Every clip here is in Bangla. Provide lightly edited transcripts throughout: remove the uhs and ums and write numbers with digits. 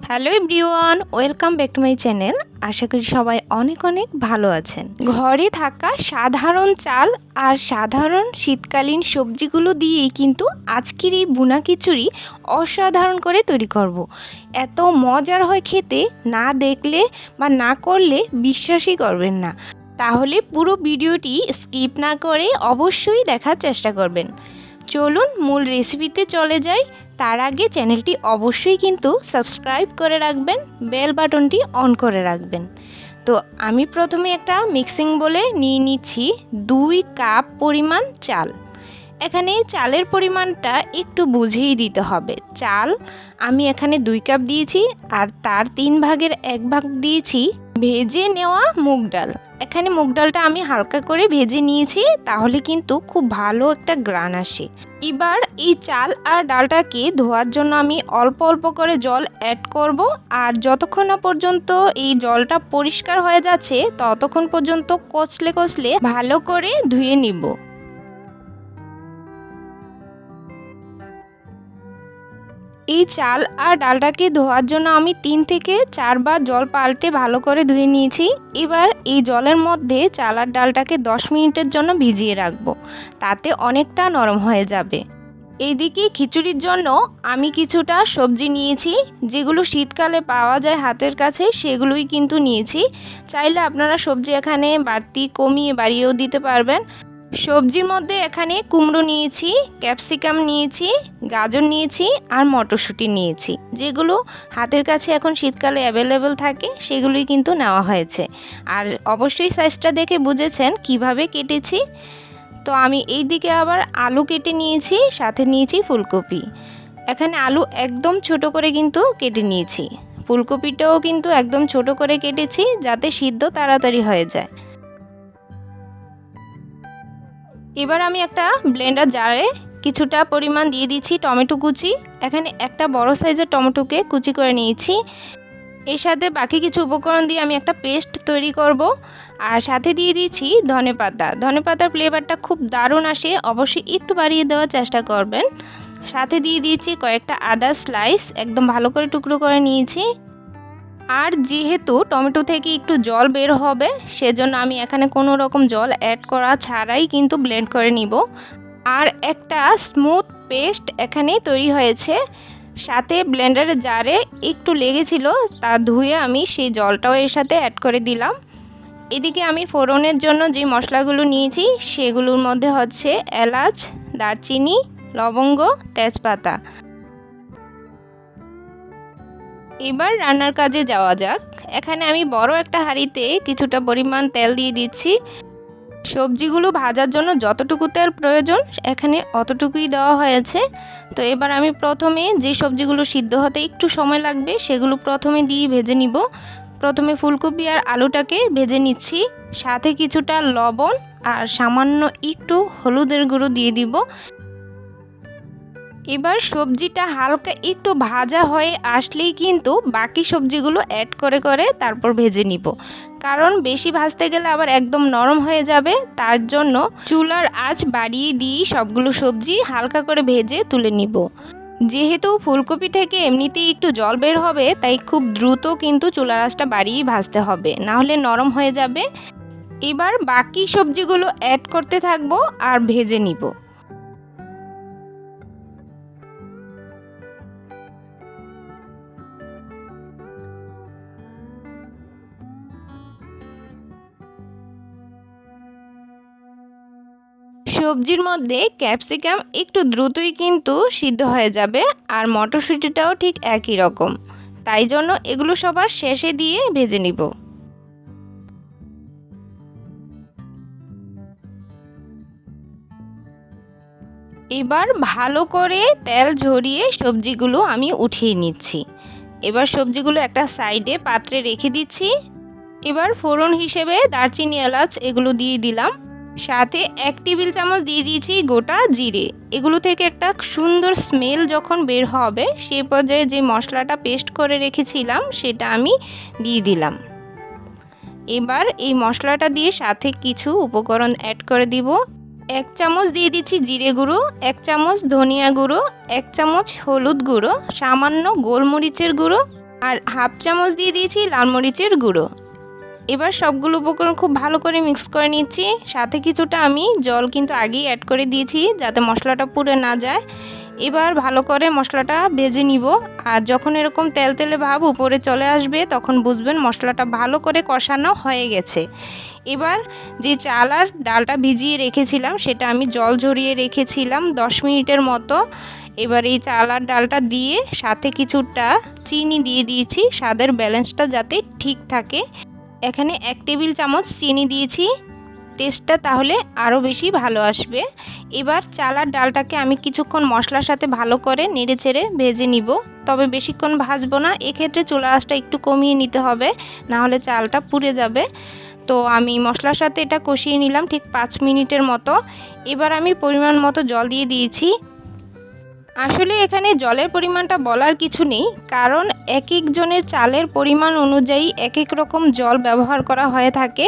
Hello everyone, welcome back to my channel. আশা করি সবাই অনেক অনেক ভালো আছেন। ঘরে থাকা সাধারণ চাল আর সাধারণ শীতকালীন সবজিগুলো দিয়েই কিন্তু আজকের এই ভুনা খিচুড়ি অসাধারণ করে তৈরি করব। এত মজার হয় খেতে, না দেখলে বা না করলে বিশ্বাসই করবেন না। তাহলে পুরো ভিডিওটি স্কিপ না করে অবশ্যই দেখার চেষ্টা করবেন। চলুন মূল রেসিপিতে চলে যাই। তার আগে চ্যানেলটি অবশ্যই কিন্তু সাবস্ক্রাইব করে রাখবেন, বেল বাটনটি অন করে রাখবেন। তো আমি প্রথমে একটা মিক্সিং বলে নিয়ে নিচ্ছি 2 কাপ পরিমাণ চাল। এখানে চালের পরিমাণটা একটু বুঝেই দিতে হবে। চাল আমি এখানে 2 কাপ দিয়েছি, আর তার 3 ভাগের 1 ভাগ দিয়েছি ভেজে নেওয়া মুগ ডাল। এখানে মুগ ডালটা আমি হালকা করে ভেজে নিয়েছি, তাহলে কিন্তু খুব ভালো একটা গ্রান আসে। এবার এই চাল আর ডালটাকে ধোয়ার জন্য আমি অল্প অল্প করে জল অ্যাড করব, আর যতক্ষণ না পর্যন্ত এই জলটা পরিষ্কার হয়ে যাচ্ছে ততক্ষণ পর্যন্ত কচলে কচলে ভালো করে ধুয়ে নিব। এই চাল আর ডালটাকে ধোয়ার জন্য আমি 3 থেকে 4 বার জল পাল্টে ভালো করে ধুয়ে নিয়েছি। এবার এই জলের মধ্যে চাল আর ডালটাকে 10 মিনিটের জন্য ভিজিয়ে রাখবো, তাতে অনেকটা নরম হয়ে যাবে। এইদিকে খিচুড়ির জন্য আমি কিছুটা সবজি নিয়েছি, যেগুলো শীতকালে পাওয়া যায় হাতের কাছে, সেগুলোই কিন্তু নিয়েছি। চাইলে আপনারা সবজি এখানে বাড়তি কমিয়ে বাড়িয়েও দিতে পারবেন। সবজির মধ্যে এখানে কুমড়ো নিয়েছি, ক্যাপসিকাম নিয়েছি, গাজর নিয়েছি আর মটরশুঁটি নিয়েছি, যেগুলো হাতের কাছে এখন শীতকালে অ্যাভেলেবেল থাকে সেগুলোই কিন্তু নেওয়া হয়েছে। আর অবশ্যই সাইজটা দেখে বুঝেছেন কিভাবে কেটেছি। তো আমি এই দিকে আবার আলু কেটে নিয়েছি, সাথে নিয়েছি ফুলকপি। এখানে আলু একদম ছোট করে কিন্তু কেটে নিয়েছি, ফুলকপিটাও কিন্তু একদম ছোট করে কেটেছি যাতে সিদ্ধ তাড়াতাড়ি হয়ে যায়। এবার আমি একটা ব্লেন্ডার জারে কিছুটা পরিমাণ দিয়ে দিচ্ছি টমেটো কুচি। এখানে একটা বড় সাইজের টমেটোকে কুচি করে নিয়েছি। এর সাথে বাকি কিছু উপকরণ দিয়ে আমি একটা পেস্ট তৈরি করব। আর সাথে দিয়ে দিচ্ছি ধনেপাতা। ধনেপাতার ফ্লেভারটা খুব দারুণ আসে, অবশ্যই একটু বাড়িয়ে দেওয়ার চেষ্টা করবেন। সাথে দিয়ে দিয়েছি কয়েকটা আদা স্লাইস, একদম ভালো করে টুকরো করে নিয়েছি। আর যেহেতু টমেটো থেকে একটু জল বের হবে, সেজন্য আমি এখানে কোনো রকম জল অ্যাড করা ছাড়াই কিন্তু ব্লেন্ড করে নিব। আর একটা স্মুথ পেস্ট এখানে তৈরি হয়েছে। সাথে ব্লেন্ডারের জারে একটু লেগেছিল, তা ধুয়ে আমি সেই জলটাও এর সাথে অ্যাড করে দিলাম। এদিকে আমি ফোড়নের জন্য যে মশলাগুলো নিয়েছি সেগুলোর মধ্যে হচ্ছে এলাচ, দারচিনি, লবঙ্গ, তেজপাতা। এবার রান্নার কাজে যাওয়া যাক। এখানে আমি বড় একটা হাঁড়িতে কিছুটা পরিমাণ তেল দিয়ে দিচ্ছি। সবজিগুলো ভাজার জন্য যতটুকু তেল প্রয়োজন এখানে অতটুকুই দেওয়া হয়েছে। তো এবার আমি প্রথমে যে সবজিগুলো সিদ্ধ হতে একটু সময় লাগবে সেগুলো প্রথমে দিয়ে ভেজে নিব। প্রথমে ফুলকপি আর আলুটাকে ভেজে নিচ্ছি, সাথে কিছুটা লবণ আর সামান্য একটু হলুদের গুঁড়ো দিয়ে দিব। এবার সবজিটা হালকা একটু ভাজা হয়ে আসলেই কিন্তু বাকি সবজিগুলো অ্যাড করে করে তারপর ভেজে নিব, কারণ বেশি ভাজতে গেলে আবার একদম নরম হয়ে যাবে। তার জন্য চুলার আঁচ বাড়িয়ে দিয়ে সবগুলো সবজি হালকা করে ভেজে তুলে নিব। যেহেতু ফুলকপি থেকে এমনিতেই একটু জল বের হবে, তাই খুব দ্রুত কিন্তু চুলার আঁচটা বাড়িয়ে ভাজতে হবে, না হলে নরম হয়ে যাবে। এবার বাকি সবজিগুলো অ্যাড করতে থাকবো আর ভেজে নিব। সবজির মধ্যে ক্যাপসিকাম একটু দ্রুতই কিন্তু সিদ্ধ হয়ে যাবে, আর মটরশুঁটিটাও ঠিক একই রকম, তাই জন্য এগুলো সবার শেষে দিয়ে ভেজে নিব। এবার ভালো করে তেল ঝরিয়ে সবজিগুলো আমি উঠিয়ে নিচ্ছি। এবার সবজিগুলো একটা সাইডে পাত্রে রেখে দিচ্ছি। এবার ফোড়ন হিসেবে দারচিনি, এলাচ এগুলো দিয়ে দিলাম। সাথে 1 টেবিল চামচ দিয়ে দিয়েছি গোটা জিরে। এগুলো থেকে একটা সুন্দর স্মেল যখন বের হবে সেই পর্যায়ে যে মশলাটা পেস্ট করে রেখেছিলাম সেটা আমি দিয়ে দিলাম। এবার এই মশলাটা দিয়ে সাথে কিছু উপকরণ অ্যাড করে দিব। 1 চামচ দিয়ে দিচ্ছি জিরে গুঁড়ো, 1 চামচ ধনিয়া গুঁড়ো, 1 চামচ হলুদ গুঁড়ো, সামান্য গোলমরিচের গুঁড়ো আর হাফ চামচ দিয়ে দিয়েছি লাল মরিচের গুঁড়ো। এবার সবগুলো উপকরণ খুব ভালো করে মিক্স করে নিচ্ছি। সাথে কিছুটা আমি জল কিন্তু আগেই অ্যাড করে দিয়েছি যাতে মশলাটা পুড়ে না যায়। এবার ভালো করে মশলাটা ভেজে নিব। আর যখন এরকম তেলতেলে ভাব উপরে চলে আসবে তখন বুঝবেন মশলাটা ভালো করে কষানো হয়ে গেছে। এবার যে চাল আর ডালটা ভিজিয়ে রেখেছিলাম সেটা আমি জল ঝরিয়ে রেখেছিলাম 10 মিনিটের মতো। এবার এই চাল আর ডালটা দিয়ে সাথে কিছুটা চিনি দিয়ে দিয়েছি স্বাদের ব্যালেন্সটা যাতে ঠিক থাকে। এখানে 1 টেবিল চামচ চিনি দিয়েছি, টেস্টটা তাহলে আরও বেশি ভালো আসবে। এবার চাল আর ডালটাকে আমি কিছুক্ষণ মশলার সাথে ভালো করে নেড়েচেড়ে ভেজে নিব, তবে বেশিক্ষণ ভাজবো না। এক্ষেত্রে চুলা আঁচটা একটু কমিয়ে নিতে হবে, না হলে চালটা পুড়ে যাবে। তো আমি মশলার সাথে এটা কষিয়ে নিলাম ঠিক 5 মিনিটের মতো। এবার আমি পরিমাণ মতো জল দিয়ে দিয়েছি। আসলে এখানে জলের পরিমাণটা বলার কিছু নেই, কারণ এক একজনের চালের পরিমাণ অনুযায়ী এক এক রকম জল ব্যবহার করা হয়ে থাকে।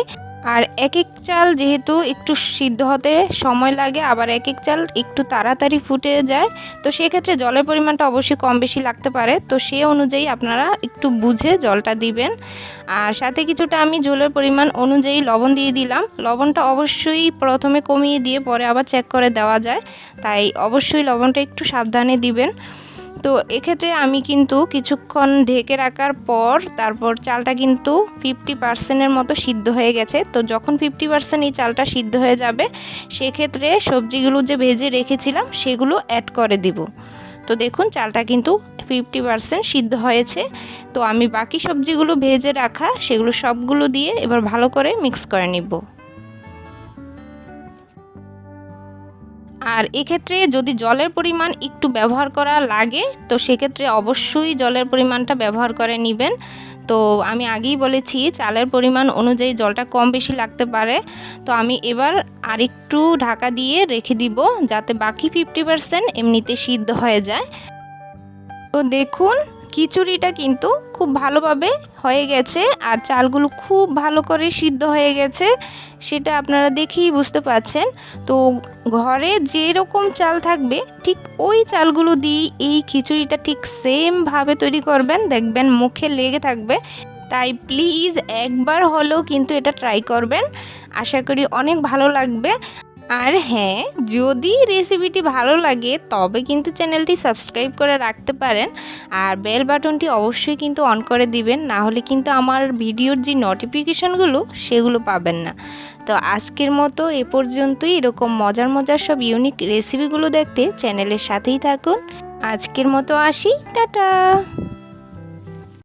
আর এক এক চাল যেহেতু একটু সিদ্ধ হতে সময় লাগে, আবার এক এক চাল একটু তাড়াতাড়ি ফুটে যায়, তো সেক্ষেত্রে জলের পরিমাণটা অবশ্যই কম বেশি লাগতে পারে। তো সে অনুযায়ী আপনারা একটু বুঝে জলটা দিবেন। আর সাথে কিছুটা আমি ঝোলের পরিমাণ অনুযায়ী লবণ দিয়ে দিলাম। লবণটা অবশ্যই প্রথমে কমিয়ে দিয়ে পরে আবার চেক করে দেওয়া যায়, তাই অবশ্যই লবণটা একটু সাবধানে দিবেন। তো এক্ষেত্রে আমি কিন্তু কিছুক্ষণ ঢেকে রাখার পর তারপর চালটা কিন্তু 50%-এর মতো সিদ্ধ হয়ে গেছে। তো যখন 50% এই চালটা সিদ্ধ হয়ে যাবে সেক্ষেত্রে সবজিগুলো যে ভেজে রেখেছিলাম সেগুলো অ্যাড করে দিব। তো দেখুন চালটা কিন্তু 50% সিদ্ধ হয়েছে। তো আমি বাকি সবজিগুলো ভেজে রাখা সেগুলো সবগুলো দিয়ে এবার ভালো করে মিক্স করে নিব। আর এক্ষেত্রে যদি জলের পরিমাণ একটু ব্যবহার করা লাগে তো সেক্ষেত্রে অবশ্যই জলের পরিমাণটা ব্যবহার করে নেবেন। তো আমি আগেই বলেছি চালের পরিমাণ অনুযায়ী জলটা কম বেশি লাগতে পারে। তো আমি এবার আরেকটু ঢাকা দিয়ে রেখে দিব যাতে বাকি 50% এমনিতে সিদ্ধ হয়ে যায়। তো দেখুন খিচুড়িটা কিন্তু খুব ভালোভাবে হয়ে গেছে আর চালগুলো খুব ভালো করে সিদ্ধ হয়ে গেছে, সেটা আপনারা দেখেই বুঝতে পারছেন। তো ঘরে যেরকম চাল থাকবে ঠিক ওই চালগুলো দিয়ে এই খিচুড়িটা ঠিক সেমভাবে তৈরি করবেন, দেখবেন মুখে লেগে থাকবে। তাই প্লিজ একবার হলেও কিন্তু এটা ট্রাই করবেন, আশা করি অনেক ভালো লাগবে। আর হ্যাঁ, যদি রেসিপিটি ভালো লাগে তবে কিন্তু চ্যানেলটি সাবস্ক্রাইব করে রাখতে পারেন আর বেল বাটনটি অবশ্যই কিন্তু অন করে দিবেন, না হলে কিন্তু আমার ভিডিওর যে নোটিফিকেশনগুলো সেগুলো পাবেন না। তো আজকের মতো এ পর্যন্তই। এরকম মজার মজার সব ইউনিক রেসিপিগুলো দেখতে চ্যানেলের সাথেই থাকুন। আজকের মতো আসি, টাটা।